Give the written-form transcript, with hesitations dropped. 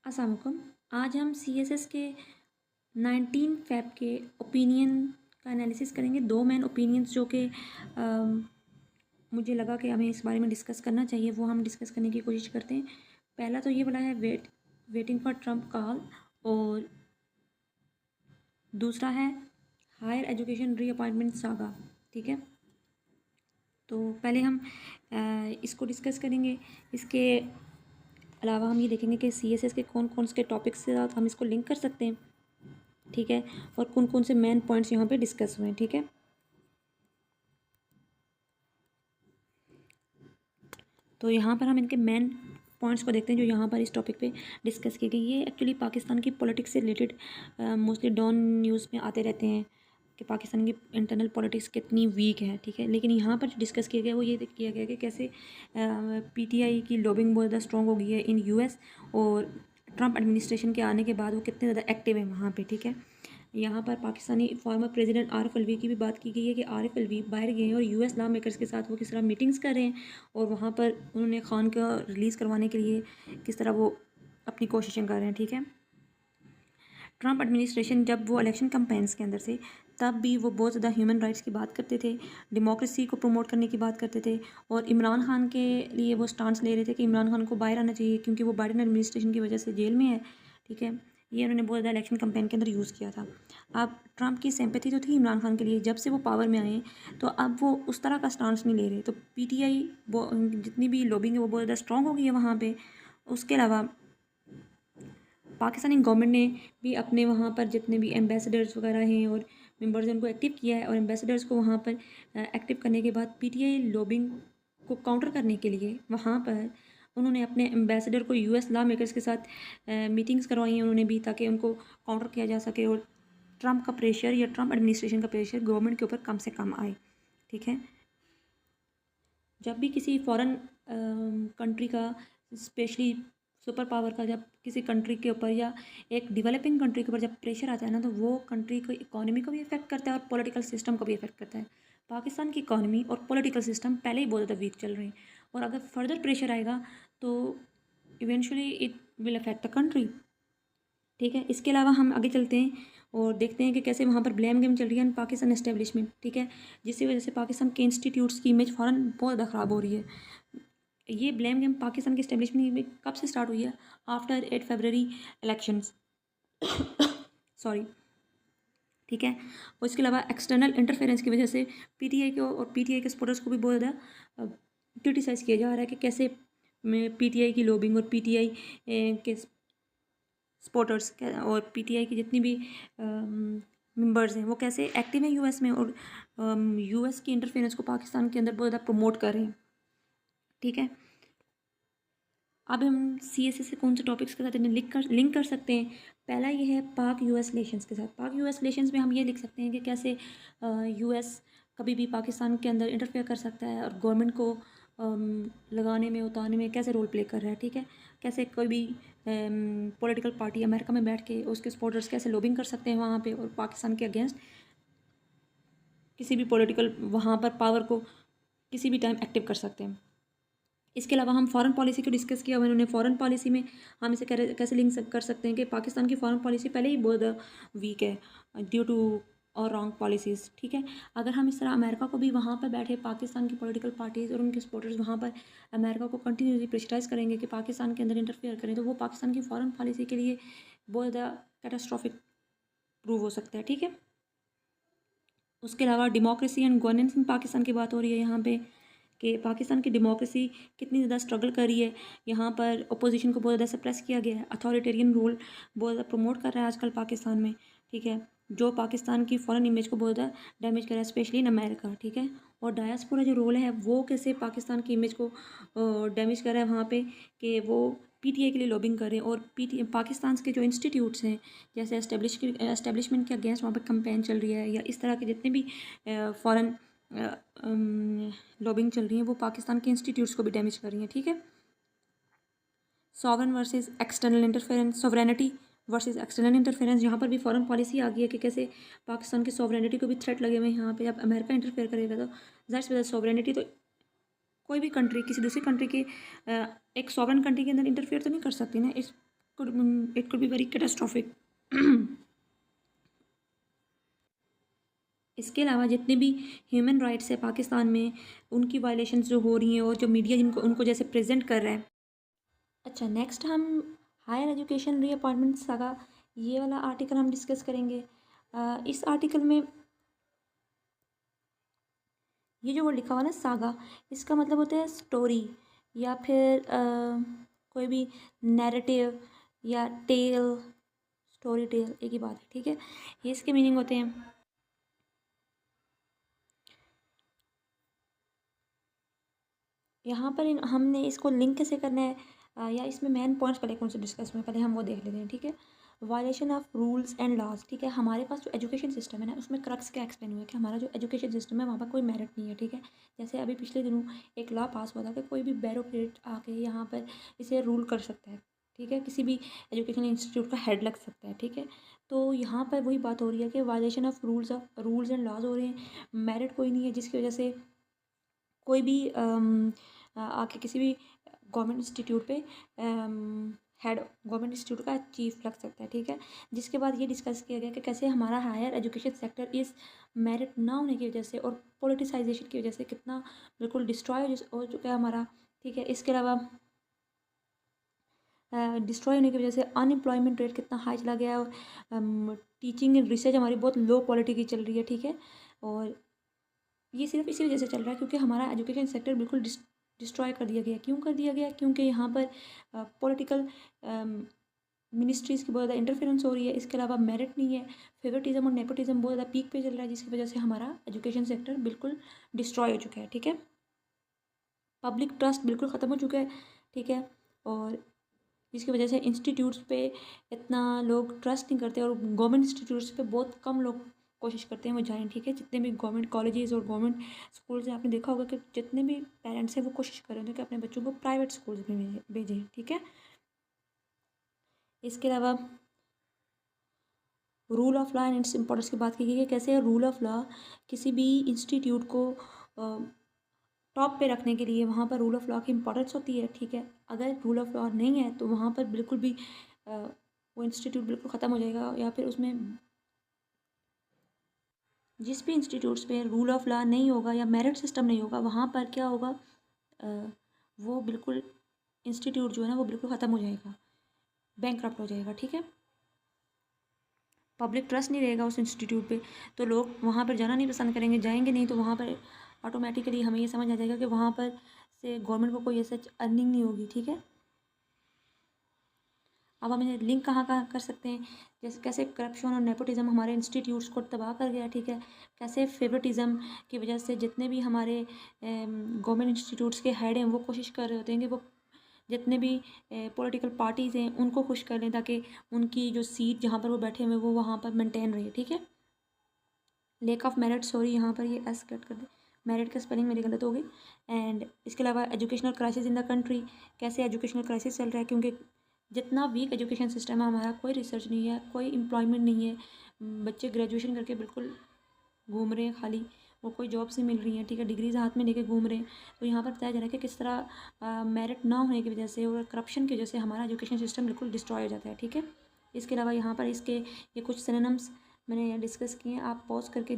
अस्सलाम वालेकुम। आज हम सीएसएस के 19 फ़ैब के ओपिनियन का एनालिसिस करेंगे। दो मेन ओपिनियंस जो कि मुझे लगा कि हमें इस बारे में डिस्कस करना चाहिए, वो हम डिस्कस करने की कोशिश करते हैं। पहला तो ये वाला है वेटिंग फॉर ट्रम्प कॉल, और दूसरा है हायर एजुकेशन रीअपॉइंटमेंट सागा। ठीक है, तो पहले हम इसको डिस्कस करेंगे। इसके अलावा हम ये देखेंगे कि सीएसएस के कौन कौन से टॉपिक्स के साथ हम इसको लिंक कर सकते हैं। ठीक है, और कौन कौन से मेन पॉइंट्स यहाँ पे डिस्कस हुए हैं। ठीक है, तो यहाँ पर हम इनके मेन पॉइंट्स को देखते हैं जो यहाँ पर इस टॉपिक पे डिस्कस किए गए। ये एक्चुअली पाकिस्तान की पॉलिटिक्स से रिलेटेड मोस्टली डॉन न्यूज़ में आते रहते हैं कि पाकिस्तान की इंटरनल पॉलिटिक्स कितनी वीक है। ठीक है, लेकिन यहाँ पर जो डिस्कस किया गया वो ये किया गया कि कैसे पीटीआई की लॉबिंग बहुत ज़्यादा स्ट्रॉन्ग हो गई है इन यूएस, और ट्रम्प एडमिनिस्ट्रेशन के आने के बाद वो कितने ज़्यादा एक्टिव है वहाँ पे। ठीक है, यहाँ पर पाकिस्तानी फॉर्मर प्रेसिडेंट आरिफ अलवी की भी बात की गई है कि आरिफ अलवी बाहर गए हैं और यूएस लॉ मेकर्स के साथ वो किस तरह मीटिंग्स कर रहे हैं, और वहाँ पर उन्होंने खान का रिलीज़ करवाने के लिए किस तरह वो अपनी कोशिशें कर रहे हैं। ठीक है, ट्रम्प एडमिनिस्ट्रेशन जब वो इलेक्शन कैंपेन्स के अंदर से, तब भी वो बहुत ज़्यादा ह्यूमन राइट्स की बात करते थे, डेमोक्रेसी को प्रमोट करने की बात करते थे, और इमरान खान के लिए वो स्टांस ले रहे थे कि इमरान खान को बाहर आना चाहिए क्योंकि वो बाइडेन एडमिनिस्ट्रेशन की वजह से जेल में है। ठीक है, ये उन्होंने बहुत ज़्यादा इलेक्शन कैंपेन के अंदर यूज़ किया था। अब ट्रम्प की सिंपैथी तो थी इमरान खान के लिए, जब से वो पावर में आए तो अब वो उस तरह का स्टांस नहीं ले रहे। तो पीटीआई जितनी भी लॉबिंग है वो बहुत ज़्यादा स्ट्रॉन्ग हो गई है वहाँ पे। उसके अलावा पाकिस्तानी गवर्नमेंट ने भी अपने वहाँ पर जितने भी एम्बेसडर्स वगैरह हैं और मेंबर्स हैं उनको एक्टिव किया है, और एम्बेसडर्स को वहाँ पर एक्टिव करने के बाद पीटीआई लॉबिंग को काउंटर करने के लिए वहाँ पर उन्होंने अपने एम्बेसडर को यूएस लॉ मेकर्स के साथ मीटिंग्स करवाई हैं उन्होंने भी, ताकि उनको काउंटर किया जा सके और ट्रम्प का प्रेशर या ट्रम्प एडमिनिस्ट्रेशन का प्रेशर गवर्नमेंट के ऊपर कम से कम आए। ठीक है, जब भी किसी फॉरेन कंट्री का, स्पेशली सुपर पावर का, जब किसी कंट्री के ऊपर या एक डेवलपिंग कंट्री के ऊपर जब प्रेशर आता है ना, तो वो कंट्री को इकोनॉमी को भी इफेक्ट करता है और पॉलिटिकल सिस्टम को भी इफेक्ट करता है। पाकिस्तान की इकोनॉमी और पॉलिटिकल सिस्टम पहले ही बहुत ज़्यादा वीक चल रहे हैं, और अगर फर्दर प्रेशर आएगा तो eventually it will affect the country. ठीक है, इसके अलावा हम आगे चलते हैं और देखते हैं कि कैसे वहाँ पर ब्लेम गेम चल रही है पाकिस्तान एस्टेब्लिशमेंट। ठीक है, जिसकी वजह से पाकिस्तान के इंस्टीट्यूट्स की इमेज फ़ौरन बहुत ज़्यादा ख़राब हो रही है। ये ब्लेम गेम पाकिस्तान की एस्टेब्लिशमेंट में कब से स्टार्ट हुई है? आफ्टर 8 फरवरी इलेक्शंस। सॉरी। ठीक है, और इसके अलावा एक्सटर्नल इंटरफेरेंस की वजह से पीटीआई को और पीटीआई के सपोर्टर्स को भी बहुत ज़्यादा क्रिटिसाइज़ किया जा रहा है कि कैसे में पीटीआई की लॉबिंग और पीटीआई के सपोर्टर्स और पीटीआई की जितनी भी मेंबर्स हैं वो कैसे एक्टिव हैं यूएस में, और यूएस की इंटरफेरेंस को पाकिस्तान के अंदर बहुत ज़्यादा प्रमोट कर रहे हैं। ठीक है, अब हम सीएसएस से कौन से टॉपिक्स के साथ इन्हें लिंक कर सकते हैं। पहला ये है पाक यूएस रिलेशंस के साथ। पाक यूएस रिलेशंस में हम ये लिख सकते हैं कि कैसे यूएस कभी भी पाकिस्तान के अंदर इंटरफेयर कर सकता है और गवर्नमेंट को लगाने में उतारने में कैसे रोल प्ले कर रहा है। ठीक है, कैसे कोई भी पॉलिटिकल पार्टी अमेरिका में बैठ के उसके सपोर्टर्स कैसे लॉबिंग कर सकते हैं वहाँ पे, और पाकिस्तान के अगेंस्ट किसी भी पॉलिटिकल वहाँ पर पावर को किसी भी टाइम एक्टिव कर सकते हैं। इसके अलावा हम फॉरेन पॉलिसी को डिस्कस किया हुआ है उन्होंने। फॉरेन पॉलिसी में हम इसे कैसे लिंक कर सकते हैं कि पाकिस्तान की फॉरेन पॉलिसी पहले ही बहुत वीक है ड्यू टू और रॉन्ग पॉलिसीज़। ठीक है, अगर हम इस तरह अमेरिका को भी वहाँ पर बैठे पाकिस्तान की पॉलिटिकल पार्टीज़ और उनके सपोर्टर्स वहाँ पर अमेरिका को कंटिन्यूसली प्रेशराइज करेंगे कि पाकिस्तान के अंदर इंटरफेयर करें, तो वो पाकिस्तान की फॉरेन पॉलिसी के लिए बहुत ज़्यादा कैटास्ट्रॉफिक प्रूव हो सकता है। ठीक है, उसके अलावा डेमोक्रेसी एंड गवर्नेंस इन पाकिस्तान की बात हो रही है यहाँ पे कि पाकिस्तान की डेमोक्रेसी कितनी ज़्यादा स्ट्रगल कर रही है। यहाँ पर अपोजिशन को बहुत ज़्यादा सप्रेस किया गया है, अथॉरिटेरियन रूल बहुत ज़्यादा प्रमोट कर रहा है आजकल पाकिस्तान में। ठीक है, जो पाकिस्तान की फॉरेन इमेज को बहुत ज़्यादा डैमेज कर रहा है, स्पेशली इन अमेरिका। ठीक है, और डायस्पोरा जो रोल है वो कैसे पाकिस्तान की इमेज को डैमेज कर रहा है वहाँ पे, कि वो पीटीआई के लिए लॉबिंग कर रहे हैं, और पाकिस्तान के जो इंस्टीट्यूट्स हैं जैसे एस्टेब्लिशमेंट के अगेंस्ट वहाँ पर कंपेन चल रही है, या इस तरह के जितने भी फॉरेन लॉबिंग चल रही है वो पाकिस्तान के इंस्टीट्यूट्स को भी डैमेज कर रही हैं। ठीक है, sovereign versus external interference, sovereignty versus external interference, यहाँ पर भी फॉरेन पॉलिसी आ गई है कि कैसे पाकिस्तान की सॉवरेनिटी को भी थ्रेट लगे हुए हैं यहाँ पे। जब अमेरिका इंटरफेयर करेगा तो ज़ाहिर सी सॉवरेनिटी तो कोई भी कंट्री किसी दूसरी कंट्री के एक सॉवरेन कंट्री के अंदर इंटरफेयर तो नहीं कर सकती ना। इस it could be very catastrophic. इसके अलावा जितने भी ह्यूमन राइट्स है पाकिस्तान में, उनकी वायलेशंस जो हो रही हैं और जो मीडिया जिनको उनको जैसे प्रेजेंट कर रहा है। अच्छा, नेक्स्ट हम हायर एजुकेशन रीअपॉइंटमेंट सागा, ये वाला आर्टिकल हम डिस्कस करेंगे। इस आर्टिकल में ये जो वर्ड लिखा हुआ ना सागा, इसका मतलब होता है स्टोरी या फिर कोई भी नैरेटिव या टेल, स्टोरी टेल एक ही बात है, ठीक है। ये इसके मीनिंग होते हैं। यहाँ पर हमने इसको लिंक कैसे करना है, या इसमें मेन पॉइंट्स पहले कौन से डिस्कस में, पहले हम वो देख लेते हैं, ठीक है। Violation of rules and laws, ठीक है। हमारे पास जो एजुकेशन सिस्टम है ना, उसमें क्रक्स क्या एक्सप्लेन हुआ है कि हमारा जो एजुकेशन सिस्टम है वहाँ पर कोई मेरिट नहीं है, ठीक है। जैसे अभी पिछले दिनों एक लॉ पास हुआ था कि कोई भी ब्यूरोक्रेट आके यहाँ पर इसे रूल कर सकता है, ठीक है। किसी भी एजुकेशनल इंस्टीट्यूट का हेड लग सकता है, ठीक है। तो यहाँ पर वही बात हो रही है कि violation of rules and laws हो रहे हैं, मेरिट कोई नहीं है, जिसकी वजह से कोई भी आके किसी भी गवर्नमेंट इंस्टीट्यूट पे हेड गवर्नमेंट इंस्टीट्यूट का चीफ लग सकता है, ठीक है। जिसके बाद ये डिस्कस किया गया कि कैसे हमारा हायर एजुकेशन सेक्टर इस मेरिट ना होने की वजह से और पॉलिटिसाइजेशन की वजह से कितना बिल्कुल डिस्ट्रॉय हो चुका है हमारा, ठीक है। इसके अलावा डिस्ट्रॉय होने की वजह से अनएम्प्लॉयमेंट रेट कितना हाई चला गया है, और टीचिंग एंड रिसर्च हमारी बहुत लो क्वालिटी की चल रही है, ठीक है। और ये सिर्फ इसी वजह से चल रहा है क्योंकि हमारा एजुकेशन सेक्टर बिल्कुल डिस्ट्रॉय कर दिया गया। क्यों कर दिया गया? क्योंकि यहाँ पर पॉलिटिकल मिनिस्ट्रीज़ की बहुत ज़्यादा इंटरफेरेंस हो रही है। इसके अलावा मेरिट नहीं है, फेवरेटिज्म और नेपोटिज्म बहुत ज़्यादा पीक पे चल रहा है, जिसकी वजह से हमारा एजुकेशन सेक्टर बिल्कुल डिस्ट्रॉय हो चुका है, ठीक है। पब्लिक ट्रस्ट बिल्कुल ख़त्म हो चुका है, ठीक है। और जिसकी वजह से इंस्टीट्यूट्स पे इतना लोग ट्रस्ट नहीं करते और गवर्नमेंट इंस्टीट्यूट्स पे बहुत कम लोग कोशिश करते हैं वो जाएँ, ठीक है। जितने भी गवर्नमेंट कॉलेजेस और गवर्नमेंट स्कूल्स हैं, आपने देखा होगा कि जितने भी पेरेंट्स हैं वो कोशिश कर रहे होते हैं कि अपने बच्चों को प्राइवेट स्कूल्स में भेजें, ठीक है। इसके अलावा rule of law and its importance की बात की गई है। कैसे रूल ऑफ लॉ किसी भी इंस्टीट्यूट को टॉप पे रखने के लिए वहाँ पर रूल ऑफ लॉ की इम्पोर्टेंस होती है, ठीक है। अगर रूल ऑफ लॉ नहीं है तो वहाँ पर बिल्कुल भी वो इंस्टीट्यूट बिल्कुल ख़त्म हो जाएगा, या फिर उसमें जिस भी इंस्टीट्यूट्स पे रूल ऑफ लॉ नहीं होगा या मेरिट सिस्टम नहीं होगा, वहाँ पर क्या होगा, वो बिल्कुल इंस्टीट्यूट जो है ना वो बिल्कुल ख़त्म हो जाएगा, बैंकक्रप्ट हो जाएगा, ठीक है। पब्लिक ट्रस्ट नहीं रहेगा उस इंस्टीट्यूट पे, तो लोग वहाँ पर जाना नहीं पसंद करेंगे, जाएंगे नहीं तो वहाँ पर ऑटोमेटिकली हमें ये समझ आ जाएगा कि वहाँ पर से गवर्नमेंट को कोई ऐसा अर्निंग नहीं होगी, ठीक है। अब हम इन्हें लिंक कहाँ कहाँ कर सकते हैं, जैसे कैसे करप्शन और नेपोटिज्म हमारे इंस्टीट्यूट्स को तबाह कर गया, ठीक है। कैसे फेवरेटिज्म की वजह से जितने भी हमारे गवर्नमेंट इंस्टीट्यूट्स के हेड हैं वो कोशिश कर रहे होते हैं कि वो जितने भी पॉलिटिकल पार्टीज़ हैं उनको खुश कर लें, ताकि उनकी जो सीट जहाँ पर वो बैठे हुए वो वहाँ पर मेंटेन रहे, ठीक है। लेक ऑफ मेरिट, सॉरी यहाँ पर ये एस कट कर दे, मेरिट का स्पेलिंग मेरी गलत हो गई। एंड इसके अलावा educational crisis in the country, कैसे एजुकेशनल क्राइसिस चल रहा है, क्योंकि जितना वीक एजुकेशन सिस्टम है हमारा, कोई रिसर्च नहीं है, कोई एम्प्लॉयमेंट नहीं है, बच्चे ग्रेजुएशन करके बिल्कुल घूम रहे हैं खाली, वो कोई जॉब्स नहीं मिल रही हैं, ठीक है। डिग्रीज हाथ में लेके घूम रहे हैं। तो यहाँ पर बताया जा रहा है कि किस तरह मेरिट ना होने की वजह से और करप्शन की वजह से हमारा एजुकेशन सिस्टम बिल्कुल डिस्ट्रॉय हो जाता है, ठीक है। इसके अलावा यहाँ पर इसके ये कुछ सिनोनिम्स मैंने डिस्कस किए हैं, आप पॉज करके